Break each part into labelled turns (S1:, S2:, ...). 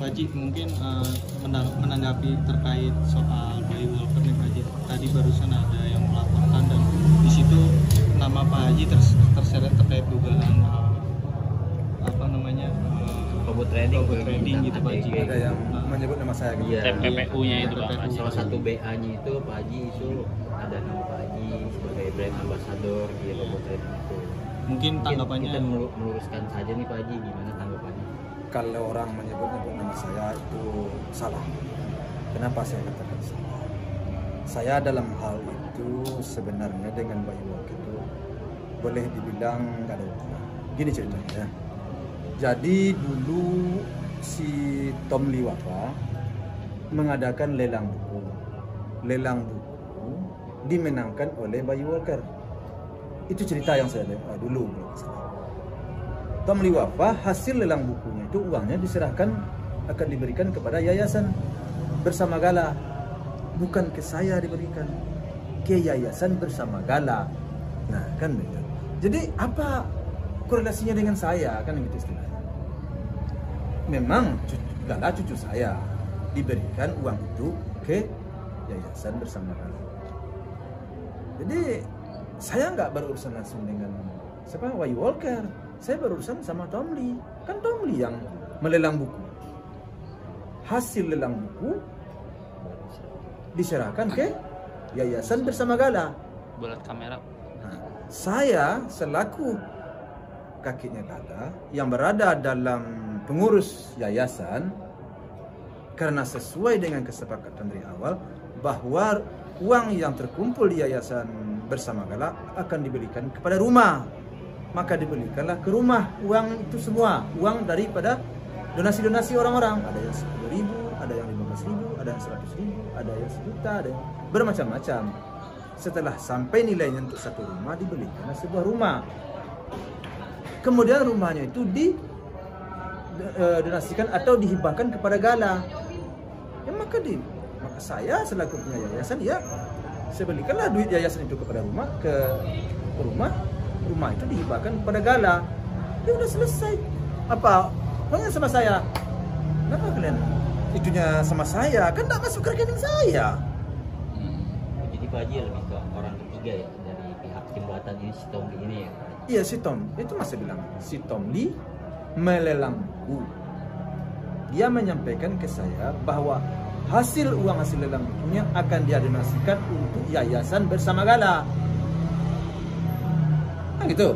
S1: Pak Haji, mungkin menanggapi terkait soal Bayi Walker nih Pak Haji. Tadi barusan ada yang melaporkan dan di situ nama Pak Haji terseret terkait dugaan
S2: robot trading
S1: gitu Pak Haji.
S3: Ada yang menyebut nama saya gitu.
S2: Iya.
S4: TPPU-nya itu Pak.
S2: Salah satu BA-nya itu Pak Haji itu ada nama Pak Haji sebagai brand ambassador di robot trading itu.
S1: Mungkin tanggapannya
S2: kita meluruskan saja nih Pak Haji, gimana tanggapannya?
S3: Kalau orang menyebut-nyebut nama saya itu salah. Kenapa saya katakan salah? Saya dalam hal itu sebenarnya dengan Bayi Walker itu boleh dibilang nggak ada hubungan. Gini ceritanya ya. Jadi dulu si Tom Liwapa mengadakan lelang buku. Lelang buku dimenangkan oleh Bayi Walker. Itu cerita yang saya dulu. Tom Liwapa hasil lelang bukunya itu uangnya diserahkan akan diberikan kepada yayasan Bersama Gala. Bukan ke saya diberikan, ke yayasan Bersama Gala. Nah kan begitu. Jadi apa korelasinya dengan saya kan gitu istilahnya. Memang Gala cucu saya diberikan uang itu ke yayasan Bersama Gala. Jadi saya nggak berurusan langsung dengan siapa Bayi Walker. Saya berurusan sama Tom Lee. Kan Tom Lee yang melelang buku. Hasil lelang buku diserahkan ke yayasan Bersama Gala.
S4: Bulat kamera.
S3: Nah, saya selaku kakinya Gala yang berada dalam pengurus yayasan, karena sesuai dengan kesepakatan dari awal bahwa uang yang terkumpul di yayasan Bersama Gala akan diberikan kepada rumah, maka diberikanlah ke rumah uang itu semua, uang daripada donasi-donasi orang-orang. Ada yang 10.000, ada yang 15.000, ada yang 100.000, ada yang 1 juta, ada yang bermacam-macam. Setelah sampai nilainya untuk satu rumah, dibelikan sebuah rumah. Kemudian rumahnya itu donasikan atau dihibahkan kepada Gala. Ya maka saya selaku punya yayasan, ya saya belikanlah duit yayasan itu kepada rumah, ke rumah itu dihibahkan kepada Gala. Ya udah selesai. Apa pokoknya sama saya? Kenapa kalian itunya sama saya? Kan tidak masuk ke rekening saya.
S2: Jadi Pak Haji lebih ke orang ketiga ya dari pihak tim buatan ini, si Tom Lee ini ya?
S3: Iya, si Tom. Itu masih bilang si Tom Lee melelang buku. Dia menyampaikan ke saya bahwa hasil lelang bukunya akan dia donasikan untuk yayasan Bersama Gala. Nah gitu.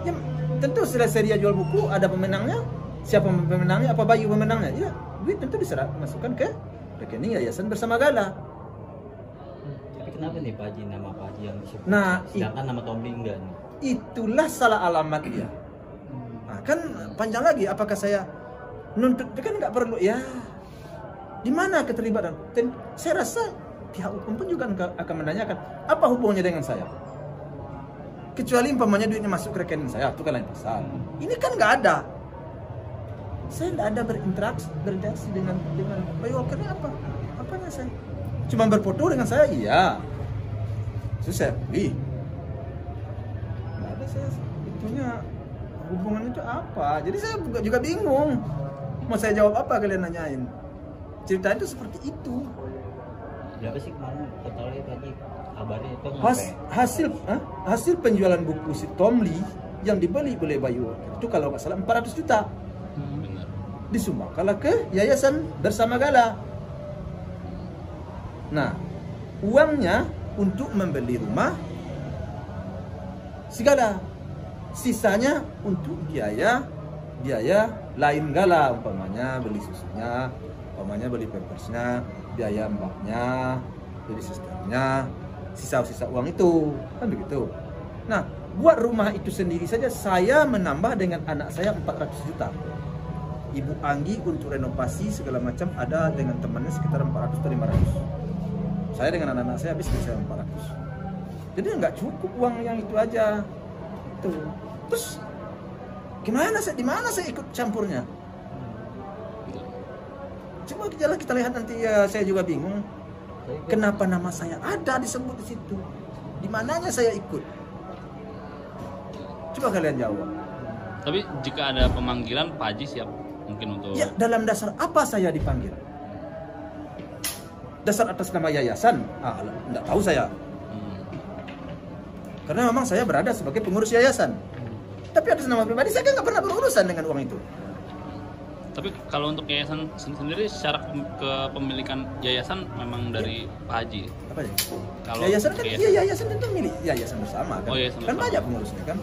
S3: Ya, tentu selesai dia jual buku, ada pemenangnya. Siapa pemenangnya? Apa Bayu pemenangnya? Ya, duit tentu masukkan ke rekening yayasan Bersama Gala.
S2: Tapi kenapa nih Pak Haji, nama Pak Haji yang disebut?
S3: Nah,
S2: sedangkan nama Tom Lee enggak nih?
S3: Itulah salah alamat dia. Nah, kan panjang lagi. Apakah saya nuntut? Kan nggak perlu ya. Di mana keterlibatan? Saya rasa pihak hukum pun juga akan menanyakan apa hubungannya dengan saya. Kecuali umpamanya duitnya masuk ke rekening saya, itu kan lain pasal. Ini kan nggak ada. Saya nggak ada berinteraksi dengan Bayi Walker. Apa? Apanya saya? Cuma berfoto dengan saya, iya. Susah, nggak ada saya. Itunya hubungan itu apa? Jadi saya juga bingung. Mau saya jawab apa kalian nanyain? Cerita itu seperti itu.
S2: Berapa sih kemarin totalnya Pak Haji? Kabarnya itu
S3: hasil penjualan buku si Tom Lee yang dibeli oleh Bayi Walker itu kalau nggak salah 400 juta.
S4: Benar.
S3: Disumbangkanlah ke yayasan Bersama Gala. Nah, uangnya untuk membeli rumah si Gala. Sisanya untuk biaya lain Gala, umpamanya beli susunya, umpamanya beli pampersnya, biaya mbaknya, beli susternya, sisa-sisa uang itu, kan begitu. Nah, buat rumah itu sendiri saja saya menambah dengan anak saya 400 juta. Ibu Anggi untuk renovasi segala macam ada dengan temannya sekitar 400 atau 500. Saya dengan anak-anak saya habis saya 400. Jadi nggak cukup uang yang itu aja. Tuh. Terus di mana saya ikut campurnya? Coba kita lihat nanti ya, saya juga bingung. Kenapa nama saya ada disebut di situ? Di mananya saya ikut? Coba kalian jawab.
S4: Tapi jika ada pemanggilan Pak Haji siap mungkin untuk
S3: Ya, dalam dasar apa saya dipanggil? Dasar atas nama yayasan? Enggak tahu saya. Karena memang saya berada sebagai pengurus yayasan. Tapi atas nama pribadi saya kan nggak pernah berurusan dengan uang itu.
S4: Tapi kalau untuk yayasan sendiri secara kepemilikan yayasan memang dari Pak Haji.
S3: Apa ya?
S4: Kalau
S3: Yayasan kan,
S4: yayasan-
S3: iya yayasan tentu milik yayasan bersama kan.
S4: Oh, yayasan
S3: Kan
S4: bersama.
S3: banyak pengurusnya kan.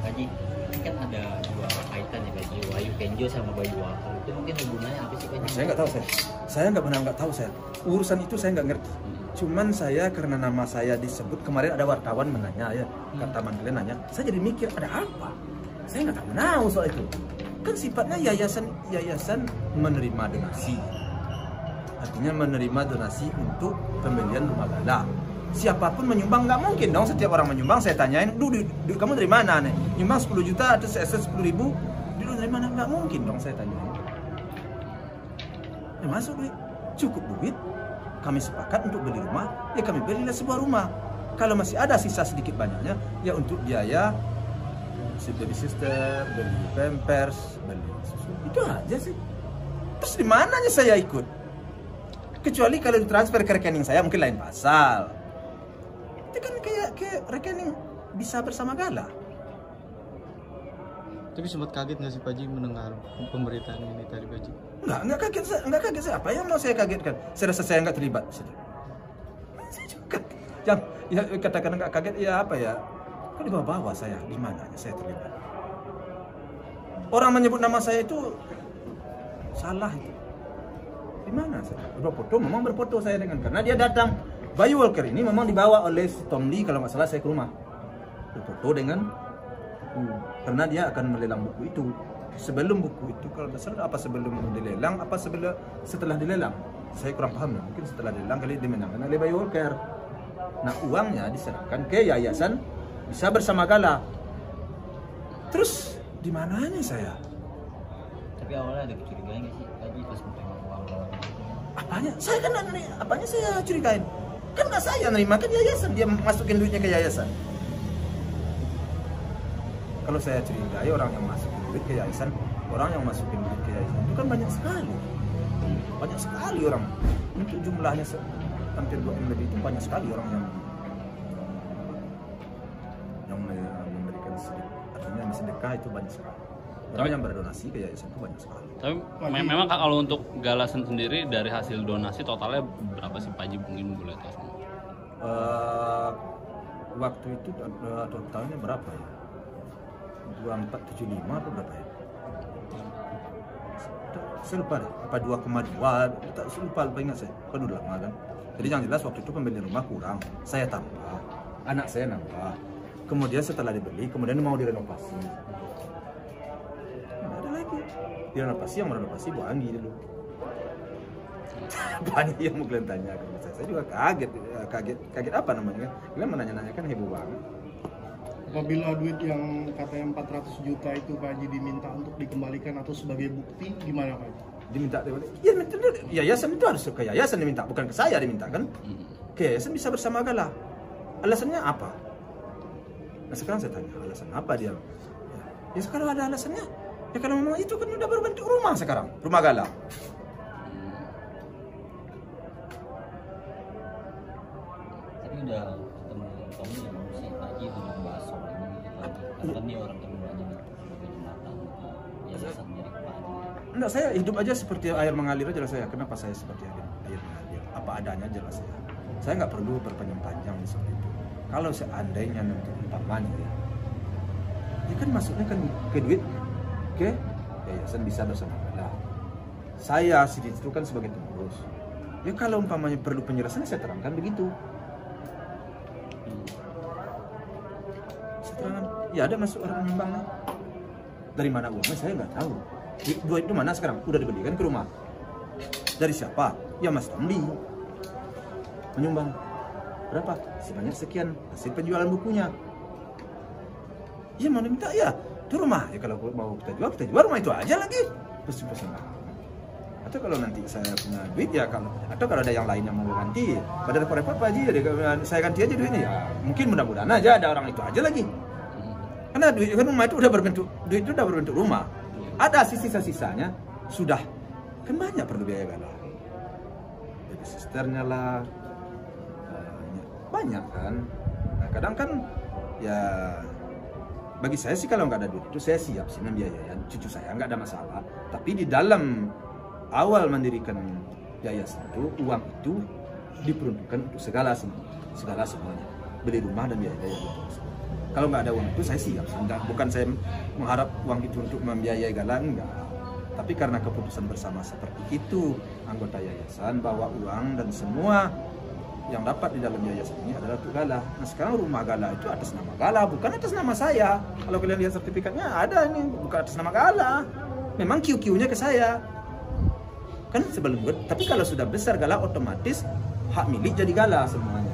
S2: Haji, ini kan ada dua kaitan ya Haji, Wahyu Kenjo sama Bayu Walker. Itu mungkin hubungannya apa sih Pak Haji?
S3: Saya nggak tahu saya. Saya nggak tahu saya. Urusan itu saya nggak ngerti. Cuman saya karena nama saya disebut kemarin ada wartawan menanya ya, kata Mangkelen nanya, saya jadi mikir ada apa? Saya nggak tahu soal itu. Kan sifatnya yayasan menerima donasi. Artinya menerima donasi untuk pembelian rumah gala. Siapapun menyumbang nggak mungkin dong setiap orang menyumbang saya tanyain, duit kamu dari mana nih? Nyumbang 10 juta atau saya 10.000, duit dari mana? Nggak mungkin dong saya tanyain. Ya masuk duit, cukup duit. Kami sepakat untuk beli rumah, ya kami belilah sebuah rumah. Kalau masih ada sisa sedikit banyaknya, ya untuk biaya beli sister, beli pampers, beli susu. Itu aja sih. Terus di mananya saya ikut? Kecuali kalau ditransfer ke rekening saya mungkin lain pasal. Itu kan kayak rekening bisa bersama gala.
S1: Tapi sempat kaget nggak sih Pak Haji mendengar pemberitaan ini tadi Pak Haji?
S3: Enggak kaget saya. Apa yang mau saya kagetkan? Saya rasa saya nggak terlibat. Saya juga yang ya, katakan nggak kaget ya apa ya? Kok dibawa-bawa saya? Di mananya saya terlibat? Orang menyebut nama saya itu salah itu. Di mana saya? Berfoto, memang berfoto saya dengan karena dia datang. Bayu Walker ini memang dibawa oleh si Tom Lee kalau nggak salah saya ke rumah. Berfoto dengan karena dia akan melelang buku itu. Sebelum buku itu kalau tidak salah apa sebelum dilelang apa setelah dilelang. Saya kurang paham ya. Mungkin setelah dilelang kali dimenangkan oleh Bayu Walker. Nah, uangnya diserahkan ke yayasan bisa bersama gala. Terus di mananya saya?
S2: Tapi awalnya ada kecurigaan nggak sih Haji pas menerima uang lawan itu?
S3: Apanya? Saya kan apanya saya curigain? Kan nggak saya nerima kan yayasan dia masukin duitnya ke yayasan. Kalau saya curigai orang yang masukin duit ke yayasan, itu kan banyak sekali orang. Untuk jumlahnya hampir 2 M lebih itu banyak sekali orang yang memberikan sedekah, artinya sedekah itu banyak sekali. Orang yang berdonasi ke yayasan itu banyak sekali.
S4: Tapi memang Kak, kalau untuk galasan sendiri dari hasil donasi totalnya berapa sih Pak Haji, mungkin boleh tahu?
S3: Waktu itu totalnya berapa ya? 2475 atau berapa ya? Saya lupa deh, apa 2,2, saya lupa ingat saya, kan udah lama kan. Jadi yang jelas waktu itu pembelian rumah kurang, saya tambah, anak saya nambah. Kemudian setelah dibeli, kemudian mau direnovasi. Nggak ada lagi. Direnovasi, yang merenovasi Bu Anggi dulu. Bu Anggi yang mau kalian tanya ke saya juga kaget apa namanya? Kalian menanya-nanya kan heboh banget.
S5: Apabila duit yang katanya 400 juta itu Pak Haji diminta untuk dikembalikan atau sebagai bukti, gimana Pak Haji?
S3: Diminta ya minta yayasan itu harus ke yayasan diminta, bukan ke saya diminta kan? Ke yayasan bisa bersama gala. Alasannya apa? Nah sekarang saya tanya alasan apa dia? Ya sekarang ada alasannya. Ya kalau memang itu kan udah berbentuk rumah sekarang, rumah gala.
S2: Tapi udah ketemu kamu yang si Pak Haji untuk membahas soal ini lagi. Karena kan dia orang kedua aja nih sebagai jembatan yayasan milik Pak Haji.
S3: Enggak, saya hidup aja seperti air mengalir aja lah saya. Kenapa saya seperti air mengalir? Apa adanya jelas saya. Saya nggak perlu berpanjang-panjang seperti itu. Kalau seandainya nanti umpamanya ya kan masuknya kan ke duit ke yayasan bisa bersama gala. Saya sih itu kan sebagai pengurus. Ya kalau umpamanya perlu penjelasan saya terangkan begitu. Saya terangkan, ya ada masuk orang menyumbangnya. Dari mana uangnya saya nggak tahu. Duit itu mana sekarang? Udah dibelikan ke rumah. Dari siapa? Ya Mas Tomli. Menyumbang. Berapa? Sebanyak sekian hasil penjualan bukunya. Ya mau minta ya itu rumah. Ya kalau mau kita jual rumah itu aja lagi. Pesen-pesen. Atau kalau nanti saya punya duit ya atau kalau ada yang lain yang mau ganti, pada repot-repot Pak Haji ya saya ganti aja duitnya ya. Mungkin mudah-mudahan aja ada orang itu aja lagi. Karena duit kan rumah itu udah berbentuk rumah. Ada sisa-sisanya sudah kan banyak perlu biaya gala. Jadi sisternya lah banyak kan. Nah, kadang kan ya bagi saya sih kalau nggak ada duit itu saya siap sih membiayain cucu saya, nggak ada masalah. Tapi di dalam awal mendirikan yayasan itu uang itu diperuntukkan untuk segala semuanya, beli rumah dan biaya itu. Kalau nggak ada uang itu saya siap, enggak, bukan saya mengharap uang itu untuk membiayai gala, enggak. Tapi karena keputusan bersama seperti itu anggota yayasan bahwa uang dan semua yang dapat di dalam yayasan ini adalah untuk gala. Nah sekarang rumah gala itu atas nama gala, bukan atas nama saya. Kalau kalian lihat sertifikatnya ada ini, bukan atas nama gala. Memang QQ-nya ke saya. Kan sebelum buat, tapi kalau sudah besar gala otomatis hak milik jadi gala semuanya.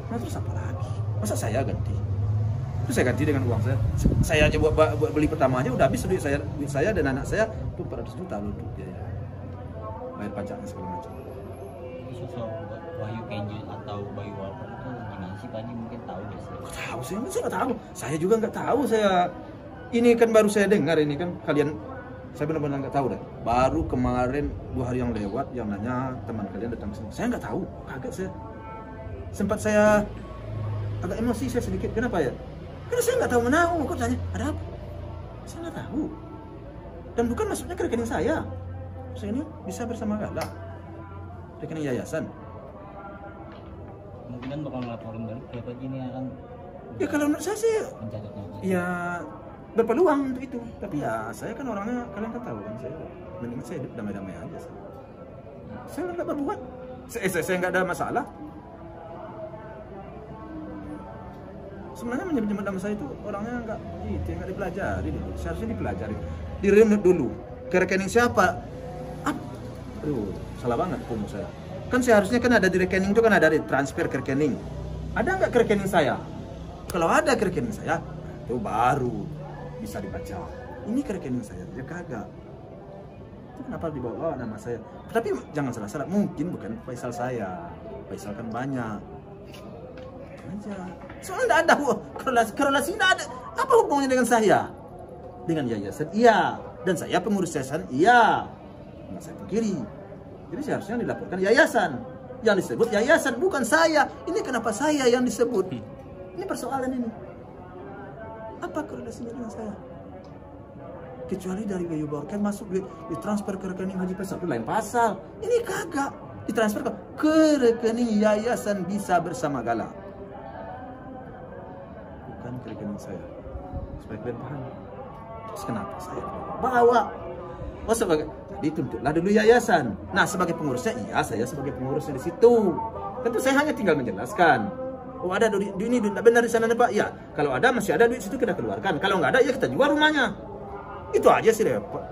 S3: Nah terus apa lagi? Masa saya ganti? Terus saya ganti dengan uang saya. Saya aja buat beli pertama aja udah habis duit saya dan anak saya itu 400 juta loh untuk biaya. Bayar pajaknya segala macam.
S2: Sosok Wahyu Kenji atau Bayu Walker itu gimana sih Pak Haji, mungkin tahu nggak sih?
S3: Nggak tahu, saya nggak tahu. Saya juga nggak tahu. Saya ini kan baru saya dengar ini kan kalian. Saya benar-benar nggak tahu deh. Baru kemarin 2 hari yang lewat yang nanya teman kalian datang sini. Saya nggak tahu, kaget saya. Sempat saya agak emosi saya sedikit. Kenapa ya? Karena saya nggak tahu menahu. Kok tanya ada apa? Saya nggak tahu. Dan bukan masuknya ke rekening saya. Saya ini bisa bersama gala. Rekening yayasan.
S2: Kemungkinan bakal ngelaporin balik ke Pak Haji ini akan
S3: Ya kalau menurut saya sih
S2: mencatatnya.
S3: ya berpeluang untuk itu. Tapi ya saya kan orangnya kalian kan tahu kan saya. Mending saya hidup damai-damai aja. Saya nggak berbuat. Saya nggak ada masalah. Sebenarnya menyebut nama saya itu orangnya nggak dipelajari dulu. Seharusnya dipelajari. Dirunut dulu. Ke rekening siapa? Aduh, salah banget pun saya. Kan seharusnya kan ada di rekening itu kan ada di transfer ke rekening. Ada nggak ke rekening saya? Kalau ada ke rekening saya, itu baru bisa dibaca. Ini ke rekening saya, dia kagak. Itu kenapa dibawa nama saya? Tapi jangan salah-salah, mungkin bukan Faisal saya. Faisal kan banyak. Aja. Soalnya tidak ada korelasi tidak ada. Apa hubungannya dengan saya? Dengan yayasan, iya. Dan saya pengurus yayasan, iya. Nah, saya kiri. Jadi seharusnya dilaporkan yayasan. Yang disebut yayasan bukan saya. Ini kenapa saya yang disebut? Ini persoalan ini. Apa korelasinya dengan saya? Kecuali dari Bayu Walker masuk duit ditransfer ke rekening Haji Faisal itu lain pasal. Ini kagak ditransfer ke rekening yayasan Bisa Bersama Gala. Bukan ke rekening saya. Supaya kalian paham. Terus kenapa saya bawa? Oh sebagai dituntutlah dulu yayasan. Nah sebagai pengurusnya iya saya sebagai pengurusnya di situ. Tentu saya hanya tinggal menjelaskan. Oh ada duit ini duit benar di sana Pak. Ya kalau ada masih ada duit situ kita keluarkan. Kalau nggak ada ya kita jual rumahnya. Itu aja sih repot.